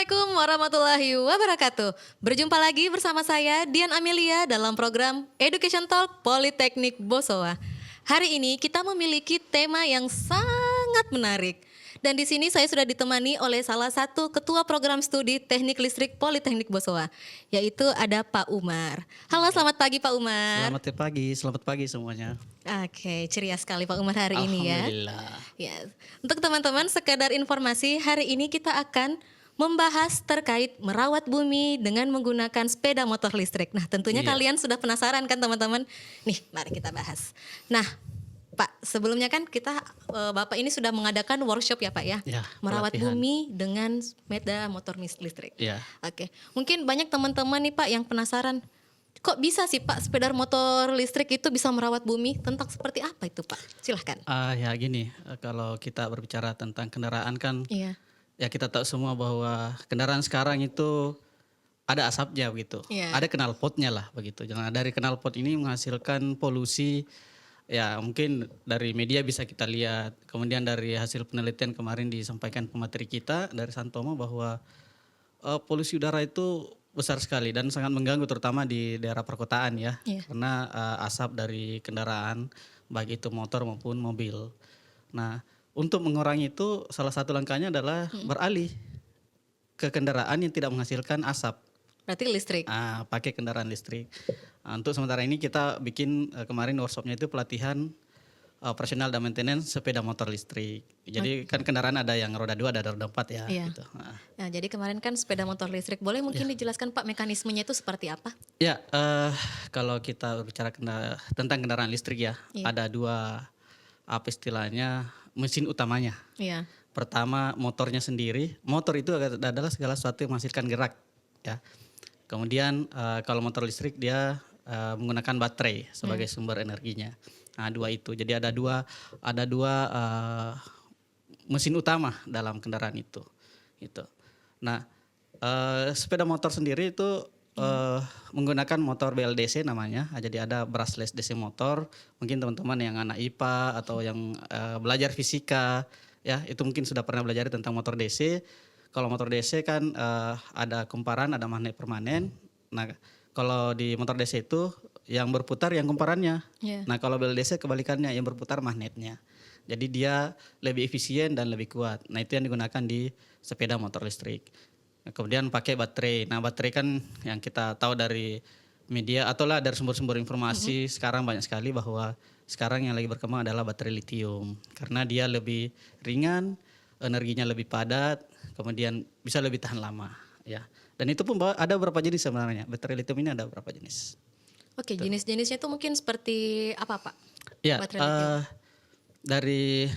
Assalamualaikum warahmatullahi wabarakatuh. Berjumpa lagi bersama saya Dian Amelia dalam program Education Talk Politeknik Bosowa. Hari ini kita memiliki tema yang sangat menarik. Dan di sini saya sudah ditemani oleh salah satu ketua program studi Teknik Listrik Politeknik Bosowa, yaitu ada Pak Umar. Halo, selamat pagi Pak Umar. Selamat pagi semuanya. Oke, ceria sekali Pak Umar hari ini ya. Alhamdulillah. Ya, untuk teman-teman sekedar informasi, hari ini kita akan membahas terkait merawat bumi dengan menggunakan sepeda motor listrik. Nah, tentunya Iya. kalian sudah penasaran kan teman-teman? Nih, mari kita bahas. Nah, Pak, sebelumnya kan kita Bapak ini sudah mengadakan workshop ya Pak ya, Ya, merawat pelatihan. bumi dengan sepeda motor listrik. Ya. Oke, mungkin banyak teman-teman nih Pak yang penasaran, kok bisa sih Pak sepeda motor listrik itu bisa merawat bumi? Tentang seperti apa itu Pak? Silahkan. Ya gini, kalau kita berbicara tentang kendaraan kan, Iya, ya kita tahu semua bahwa kendaraan sekarang itu ada asapnya begitu, Iya. ada knalpotnya lah begitu. Jangan dari knalpot ini menghasilkan polusi. Ya mungkin dari media bisa kita lihat, kemudian dari hasil penelitian kemarin disampaikan pemateri kita dari Santomo bahwa polusi udara itu besar sekali dan sangat mengganggu terutama di daerah perkotaan ya, Iya. karena asap dari kendaraan baik itu motor maupun mobil. Nah untuk mengurangi itu salah satu langkahnya adalah beralih ke kendaraan yang tidak menghasilkan asap. berarti listrik. Pakai kendaraan listrik. Untuk sementara ini kita bikin kemarin workshopnya itu pelatihan operasional dan maintenance sepeda motor listrik. Jadi kan kendaraan ada yang roda 2 ada roda 4 ya. Iya. Gitu. Nah, jadi kemarin kan sepeda motor listrik, boleh mungkin dijelaskan Pak mekanismenya itu seperti apa? Ya, kalau kita berbicara tentang kendaraan listrik ya, Iya. ada dua apa istilahnya mesin utamanya. Iya. Pertama motornya sendiri, motor itu adalah segala sesuatu yang menghasilkan gerak ya. Kemudian kalau motor listrik dia menggunakan baterai sebagai sumber energinya. Nah dua itu, jadi ada dua mesin utama dalam kendaraan itu. Gitu. Nah sepeda motor sendiri itu menggunakan motor BLDC namanya. Jadi ada brushless DC motor. Mungkin teman-teman yang anak IPA atau yang belajar fisika ya itu mungkin sudah pernah belajar tentang motor DC. Kalau motor DC kan ada kumparan, ada magnet permanen. Nah, kalau di motor DC itu yang berputar yang kumparannya. Iya. Nah, kalau BLDC kebalikannya yang berputar magnetnya. Jadi dia lebih efisien dan lebih kuat. Nah, itu yang digunakan di sepeda motor listrik. Nah, kemudian pakai baterai. Nah, baterai kan yang kita tahu dari media atau lah dari sumber-sumber informasi sekarang banyak sekali bahwa sekarang yang lagi berkembang adalah baterai litium. Karena dia lebih ringan, energinya lebih padat, kemudian bisa lebih tahan lama ya. Dan itu pun ada beberapa jenis sebenarnya. Baterai litium ini ada beberapa jenis. Oke, jenis-jenisnya itu mungkin seperti apa Pak? Ya, Baterai litium. dari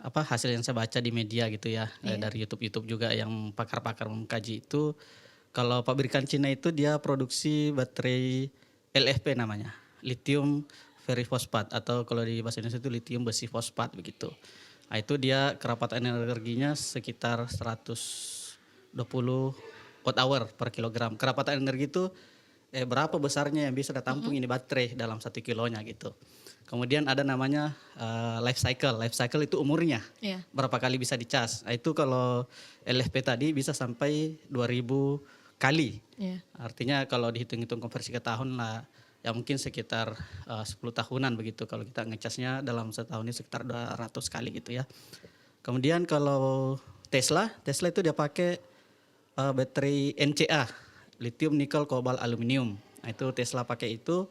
hasil yang saya baca di media gitu ya, dari YouTube juga yang pakar-pakar mengkaji itu, kalau pabrikan Cina itu dia produksi baterai LFP namanya, lithium ferrofosfat atau kalau di bahasa Indonesia itu lithium besi fosfat begitu. Nah, itu dia kerapatan energinya sekitar 120 watt hour per kilogram. Kerapatan energi itu berapa besarnya yang bisa ditampung ini baterai dalam 1 kilonya gitu. Kemudian ada namanya life cycle. Life cycle itu umurnya. Iya. Berapa kali bisa dicas. Nah, itu kalau LFP tadi bisa sampai 2000 kali. Iya. Artinya kalau dihitung-hitung konversi ke tahun lah ya mungkin sekitar 10 tahunan begitu kalau kita ngecasnya dalam setahun ini sekitar 200 kali gitu ya. Kemudian kalau Tesla itu dia pakai baterai NCA, lithium nikel kobalt aluminium. Nah, itu Tesla pakai itu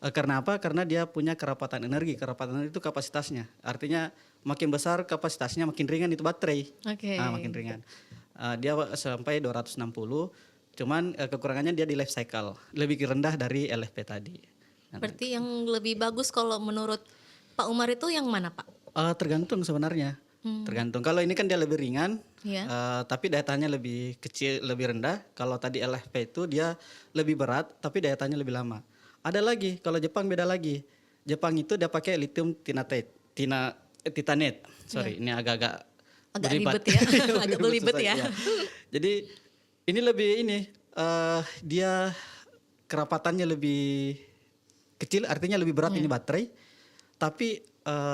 karena apa? Karena dia punya kerapatan energi. Kerapatan energi itu kapasitasnya. Artinya makin besar kapasitasnya makin ringan itu baterai. Oke. Makin ringan. Dia sampai 260. Cuman kekurangannya dia di life cycle lebih rendah dari LFP tadi. Berarti yang lebih bagus kalau menurut Pak Umar itu yang mana Pak? Tergantung sebenarnya. Tergantung. Kalau ini kan dia lebih ringan, Iya. tapi daya tahannya lebih kecil, lebih rendah. Kalau tadi LFP itu dia lebih berat, tapi daya tahannya lebih lama. Ada lagi, kalau Jepang beda lagi. Jepang itu dia pakai lithium titanate. Sorry, ini agak Ribet ya, agak belibet ya. Jadi ini lebih dia kerapatannya lebih kecil, artinya lebih berat ini baterai, tapi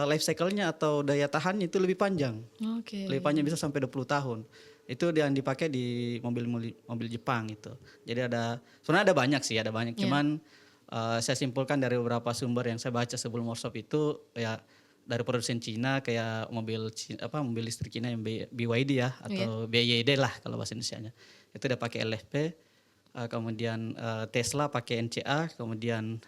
life cycle-nya atau daya tahannya itu lebih panjang. Oke. Lebih panjang bisa sampai 20 tahun. Itu yang dipakai di mobil Jepang itu. Jadi sebenarnya ada banyak sih, ada banyak. Cuman saya simpulkan dari beberapa sumber yang saya baca sebelum workshop itu ya dari produsen Cina kayak mobil listrik Cina yang BYD ya atau BYD lah kalau bahasa Indonesianya. Itu udah pakai LFP. Kemudian Tesla pakai NCA, kemudian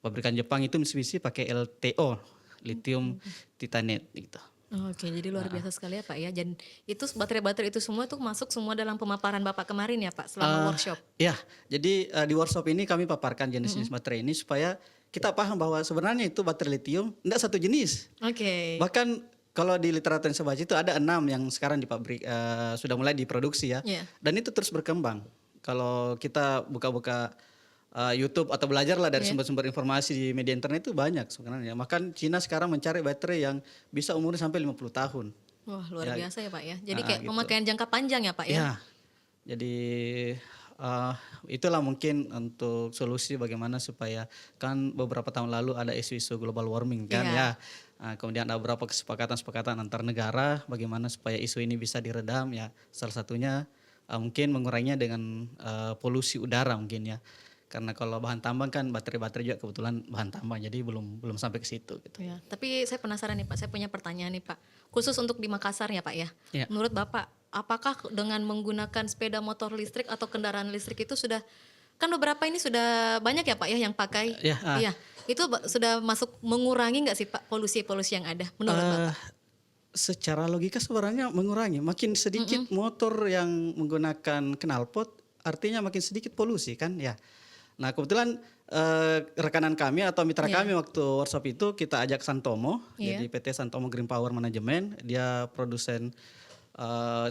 pabrikan Jepang itu Mitsubishi pakai LTO, lithium titanate gitu. Oke, jadi luar biasa sekali ya Pak ya. Dan itu baterai-baterai itu semua tuh masuk semua dalam pemaparan Bapak kemarin ya Pak selama workshop. Ya, jadi di workshop ini kami paparkan jenis-jenis baterai ini supaya kita paham bahwa sebenarnya itu baterai lithium tidak satu jenis. Oke. Bahkan kalau di literatur yang saya baca itu ada 6 yang sekarang di pabrik sudah mulai diproduksi ya. Iya. Dan itu terus berkembang. Kalau kita buka-buka YouTube atau belajarlah dari sumber-sumber informasi di media internet itu banyak sebenarnya. Bahkan Cina sekarang mencari baterai yang bisa umurnya sampai 50 tahun. Wah, luar biasa ya Pak ya. Jadi kayak gitu. pemakaian jangka panjang ya Pak ya. Ya, jadi itulah mungkin untuk solusi bagaimana supaya kan beberapa tahun lalu ada isu-isu global warming kan ya. Kemudian ada beberapa kesepakatan antar negara bagaimana supaya isu ini bisa diredam ya. Salah satunya mungkin menguranginya dengan polusi udara mungkin ya. Karena kalau bahan tambang kan baterai-baterai juga kebetulan bahan tambang, jadi belum sampai ke situ gitu. Ya, tapi saya penasaran nih Pak, saya punya pertanyaan nih Pak. Khusus untuk di Makassar ya Pak ya. Ya. Menurut Bapak, apakah dengan menggunakan sepeda motor listrik atau kendaraan listrik itu sudah, kan beberapa ini sudah banyak ya Pak ya yang pakai. Ya, Iya, itu sudah masuk mengurangi nggak sih Pak polusi-polusi yang ada menurut Bapak? Secara logika sebenarnya mengurangi. Makin sedikit motor yang menggunakan knalpot, artinya makin sedikit polusi kan ya. Nah kebetulan rekanan kami atau mitra kami waktu workshop itu kita ajak Santomo, jadi PT Santomo Green Power Management, dia produsen,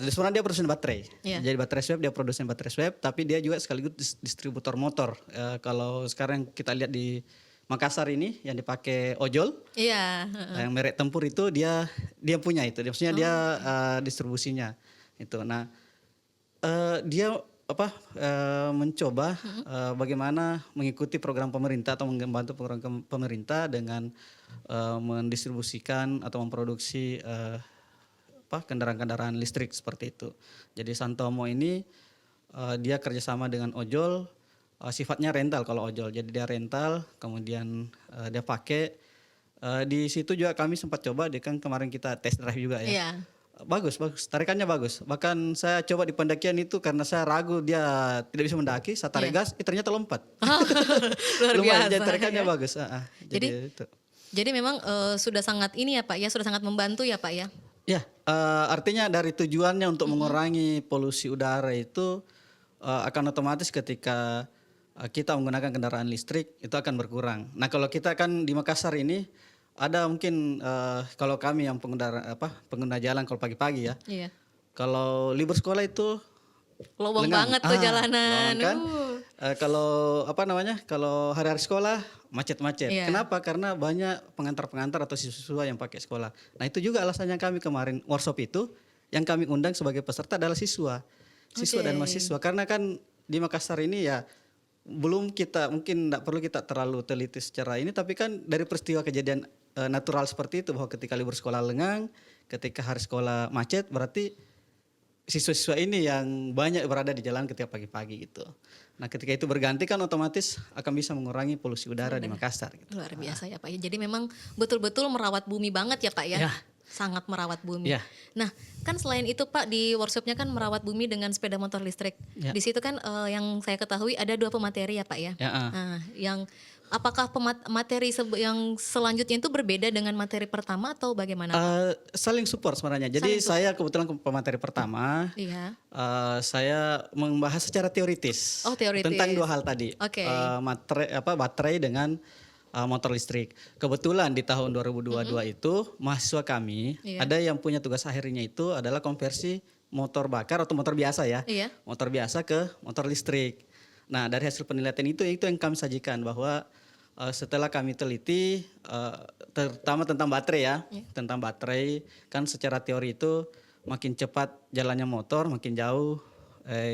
sebenarnya dia produsen baterai. Jadi baterai swap, dia produsen baterai swap, tapi dia juga sekaligus distributor motor. Kalau sekarang kita lihat di Makassar ini yang dipakai ojol, yang merek Tempur itu dia punya itu, maksudnya dia distribusinya itu. Nah dia mencoba bagaimana mengikuti program pemerintah atau membantu program pemerintah dengan mendistribusikan atau memproduksi kendaraan-kendaraan listrik seperti itu. Jadi Santomo ini dia kerjasama dengan ojol, sifatnya rental kalau ojol. Jadi dia rental, kemudian dia pakai. Di situ juga kami sempat coba, kan kemarin kita test drive juga ya. Bagus, tarikannya bagus. Bahkan saya coba di pendakian itu karena saya ragu dia tidak bisa mendaki, saya tarik gas, ternyata lompat. Luar biasa. Jadi tarikannya bagus. Jadi memang sudah sangat ini ya Pak ya, sudah sangat membantu ya Pak ya. Ya, artinya dari tujuannya untuk mengurangi polusi udara itu akan otomatis ketika kita menggunakan kendaraan listrik itu akan berkurang. Nah kalau kita kan di Makassar ini ada mungkin kalau kami yang pengguna jalan kalau pagi-pagi ya. Kalau libur sekolah itu lowong banget tuh jalanan. Kan? Kalau kalau hari-hari sekolah macet-macet. Kenapa? Karena banyak pengantar-pengantar atau siswa yang pakai sekolah. Nah itu juga alasannya kami kemarin workshop itu yang kami undang sebagai peserta adalah siswa dan mahasiswa. Karena kan di Makassar ini ya belum kita mungkin tidak perlu kita terlalu teliti secara ini, tapi kan dari peristiwa kejadian natural seperti itu bahwa ketika libur sekolah lengang, ketika hari sekolah macet, berarti siswa-siswa ini yang banyak berada di jalan ketika pagi-pagi gitu. Nah ketika itu berganti kan otomatis akan bisa mengurangi polusi udara di Makassar. Gitu. Luar biasa ya Pak ya. Jadi memang betul-betul merawat bumi banget ya Pak ya. Sangat merawat bumi. Nah kan selain itu Pak di workshopnya kan merawat bumi dengan sepeda motor listrik. Di situ kan yang saya ketahui ada 2 pemateri ya Pak ya. Nah, yang apakah materi yang selanjutnya itu berbeda dengan materi pertama atau bagaimana? Saling support sebenarnya. Jadi saya kebetulan pemateri pertama. Saya membahas secara teoritis. Tentang 2 hal tadi. Baterai dengan motor listrik. Kebetulan di tahun 2022 itu mahasiswa kami ada yang punya tugas akhirnya itu adalah konversi motor bakar atau motor biasa ya. Motor biasa ke motor listrik. Nah, dari hasil penelitian itu yang kami sajikan bahwa setelah kami teliti terutama tentang baterai ya. Tentang baterai kan secara teori itu makin cepat jalannya motor, makin jauh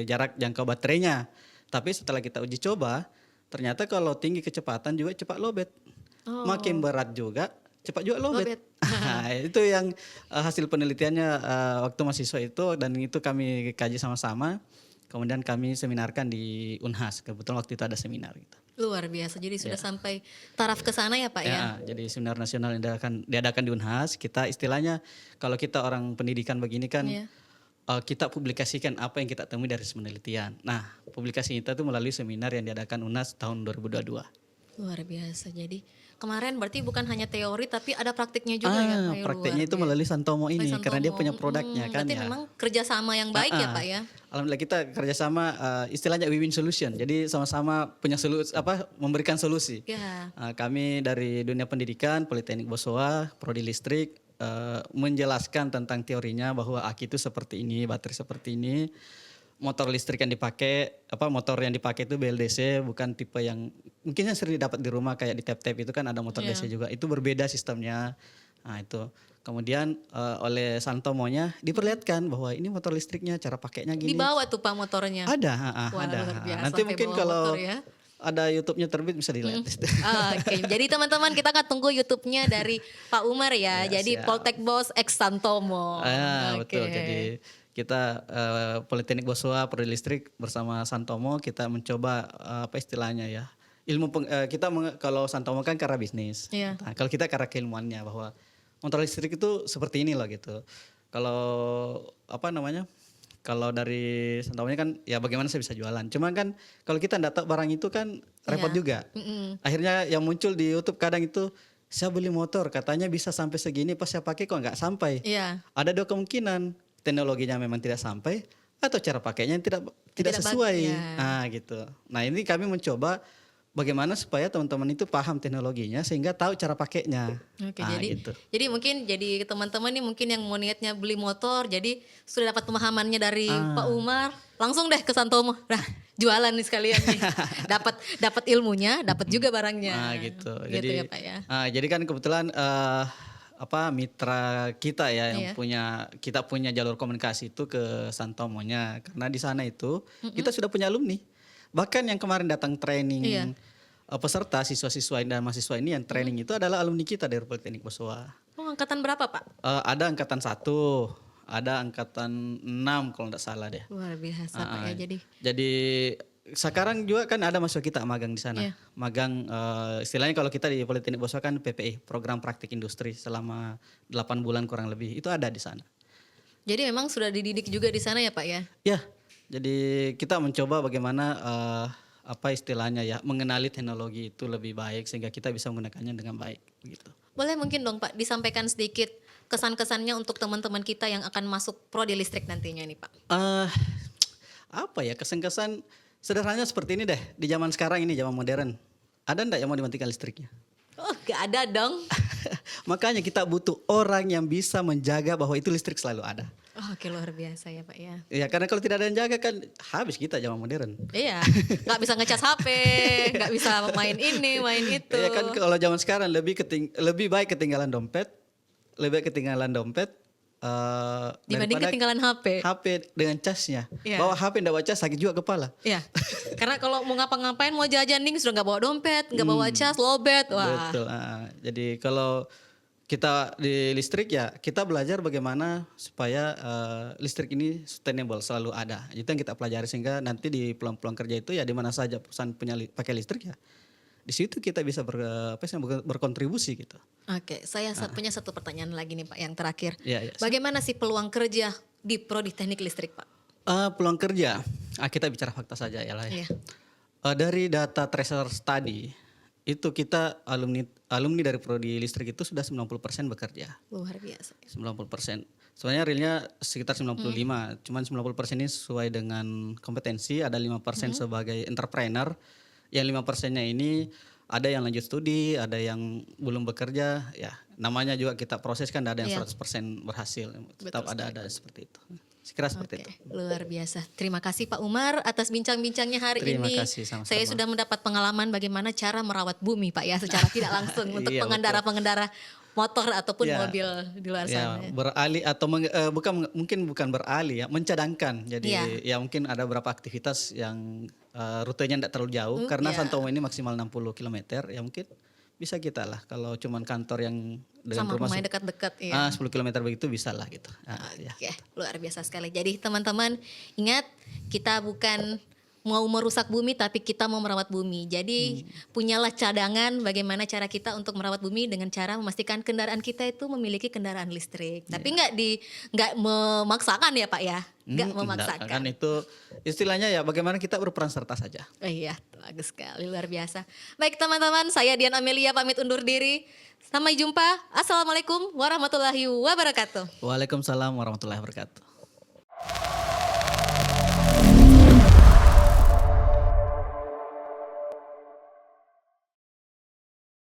jarak jangkau baterainya. Tapi setelah kita uji coba ternyata kalau tinggi kecepatan juga cepat lowbat. Makin berat juga cepat juga lowbat. Lowbat. Nah, itu yang hasil penelitiannya waktu mahasiswa itu, dan itu kami kaji sama-sama. Kemudian kami seminarkan di Unhas. Kebetulan waktu itu ada seminar gitu. Luar biasa. Jadi sudah sampai taraf ke sana ya Pak ya. Ya, jadi seminar nasional yang diadakan di Unhas, kita istilahnya kalau kita orang pendidikan begini kan Iya. kita publikasikan apa yang kita temui dari penelitian. Nah, publikasi kita itu melalui seminar yang diadakan Unhas tahun 2022. Luar biasa. Jadi kemarin berarti bukan hanya teori tapi ada praktiknya juga ya Pak. Ya, Prakteknya luar itu biasa. melalui Santomo ini Santomo. karena dia punya produknya kan Berarti ya. memang kerjasama yang baik ya Ah, Pak ya. Alhamdulillah kita kerjasama, istilahnya win-win solution. Jadi sama-sama punya memberikan solusi. Ya. Kami dari dunia pendidikan, Politeknik Bosowa, Prodi Listrik, menjelaskan tentang teorinya bahwa aki itu seperti ini, baterai seperti ini, motor listrik yang dipakai, motor yang dipakai itu BLDC, bukan tipe yang mungkin yang sering didapat di rumah kayak di tap-tap itu kan ada motor Iya. DC juga. Itu berbeda sistemnya. Nah itu. Kemudian oleh Santomonya diperlihatkan bahwa ini motor listriknya, cara pakainya gini. Dibawa tuh Pak motornya. Ada, Wah, ada. luar biasa, Nanti sampai mungkin bawa kalau motor ya. ada YouTube-nya terbit bisa dilihat. Oke, jadi teman-teman kita akan tunggu YouTube-nya dari Pak Umar ya. Ya, Jadi siap. Poltek Bos X Santomo. Oke. Betul. Jadi kita Politeknik Bosowa Prodi Listrik bersama Santomo kita mencoba apa istilahnya ya. Kalau Santomo kan karena bisnis. Iya. Nah, kalau kita karena keilmuannya bahwa motor listrik itu seperti ini loh gitu. Kalau apa namanya? Kalau dari Santomonya kan ya bagaimana saya bisa jualan. Cuma kan kalau kita nggak tahu barang itu kan repot Iya. juga. Mm-mm. Akhirnya yang muncul di YouTube kadang itu saya beli motor katanya bisa sampai segini, pas saya pakai kok nggak sampai. Iya. Ada dua kemungkinan, teknologinya memang tidak sampai atau cara pakainya yang tidak Tidak sesuai. ya. Nah gitu. Nah ini kami mencoba bagaimana supaya teman-teman itu paham teknologinya sehingga tahu cara pakainya. Oke, Nah, jadi gitu. jadi mungkin jadi teman-teman nih mungkin yang mau niatnya beli motor, jadi sudah dapat pemahamannya dari Pak Umar, langsung deh ke Santomo. Nah, jualan nih sekalian nih. Dapat ilmunya, dapat juga barangnya. Nah gitu. Gitu ya, Pak ya. Jadi kan kebetulan mitra kita ya yang Iya. kita punya jalur komunikasi itu ke Santomonya karena di sana itu kita sudah punya alumni. Bahkan yang kemarin datang training Iya. peserta siswa-siswa dan mahasiswa ini yang training itu adalah alumni kita dari Politeknik Bosowa. Oh, angkatan berapa, Pak? Ada angkatan 1, ada angkatan 6 kalau tidak salah deh. Luar biasa, Pak ya. Jadi sekarang juga kan ada mahasiswa kita magang di sana. Iya. Magang istilahnya kalau kita di Politeknik Bosowa kan PPI, program praktik industri selama 8 bulan kurang lebih. Itu ada di sana. Jadi memang sudah dididik juga di sana ya, Pak ya? Ya, jadi kita mencoba bagaimana apa istilahnya ya, mengenali teknologi itu lebih baik sehingga kita bisa menggunakannya dengan baik gitu. Boleh mungkin dong Pak disampaikan sedikit kesan-kesannya untuk teman-teman kita yang akan masuk prodi listrik nantinya nih Pak. Apa ya, kesan-kesan sederhananya seperti ini deh. Di zaman sekarang ini, zaman modern, ada enggak yang mau dimatikan listriknya? Oh, gak ada dong. Makanya kita butuh orang yang bisa menjaga bahwa itu listrik selalu ada. Oh, oke, luar biasa ya Pak ya. Ya karena kalau tidak ada yang jaga kan habis kita zaman modern. Iya, nggak bisa ngecas HP, nggak bisa main ini, main itu. Ya kan kalau zaman sekarang lebih baik ketinggalan dompet, Dibanding daripada ketinggalan HP. HP dengan casnya. Iya. Bawa HP ndak bawa cas sakit juga kepala. Iya, karena kalau mau ngapa-ngapain, mau jajan nih sudah nggak bawa dompet, nggak bawa cas, lowbat, wah. Betul. Jadi kalau kita di listrik ya kita belajar bagaimana supaya listrik ini sustainable, selalu ada. Itu yang kita pelajari sehingga nanti di peluang-peluang kerja itu ya di mana saja perusahaan pakai listrik ya. Di situ kita bisa berkontribusi gitu. Oke, saya punya satu pertanyaan lagi nih Pak yang terakhir. Iya, iya. Bagaimana sih peluang kerja di prodi teknik listrik Pak? Peluang kerja, kita bicara fakta saja ya lah ya. Iya. Dari data tracer study itu kita alumni dari prodi listrik itu sudah 90% bekerja. Luar biasa. 90%. Sebenarnya realnya sekitar 95, cuman 90% ini sesuai dengan kompetensi, ada 5% sebagai entrepreneur. Yang 5%-nya ini ada yang lanjut studi, ada yang belum bekerja, ya namanya juga kita proses kan, ada yang 100% berhasil. Tetap ada seperti itu. Sekira seperti itu. Luar biasa. Terima kasih Pak Umar atas bincang-bincangnya hari Terima ini. kasih, sama-sama. Saya sudah mendapat pengalaman bagaimana cara merawat bumi Pak ya secara tidak langsung untuk Iya, pengendara-pengendara motor ataupun Ya. mobil di luar Ya, sana. beralih atau bukan beralih ya, mencadangkan. Jadi ya mungkin ada beberapa aktivitas yang rutenya tidak terlalu jauh karena iya. Santomo ini maksimal 60 km ya mungkin bisa kita lah. Kalau cuman kantor yang dengan Sama rumah rumahnya dekat-dekat ya. 10 km begitu bisa lah gitu. Ya. Oke, luar biasa sekali. Jadi teman-teman ingat kita bukan mau merusak bumi tapi kita mau merawat bumi. Jadi punyalah cadangan bagaimana cara kita untuk merawat bumi dengan cara memastikan kendaraan kita itu memiliki kendaraan listrik. Tapi nggak memaksakan ya Pak ya. Nggak Enggak, memaksakan. kan itu istilahnya ya bagaimana kita berperan serta saja. Oh iya, bagus sekali, luar biasa. Baik teman-teman, saya Dian Amelia pamit undur diri. Sampai jumpa. Assalamualaikum warahmatullahi wabarakatuh. Waalaikumsalam warahmatullahi wabarakatuh.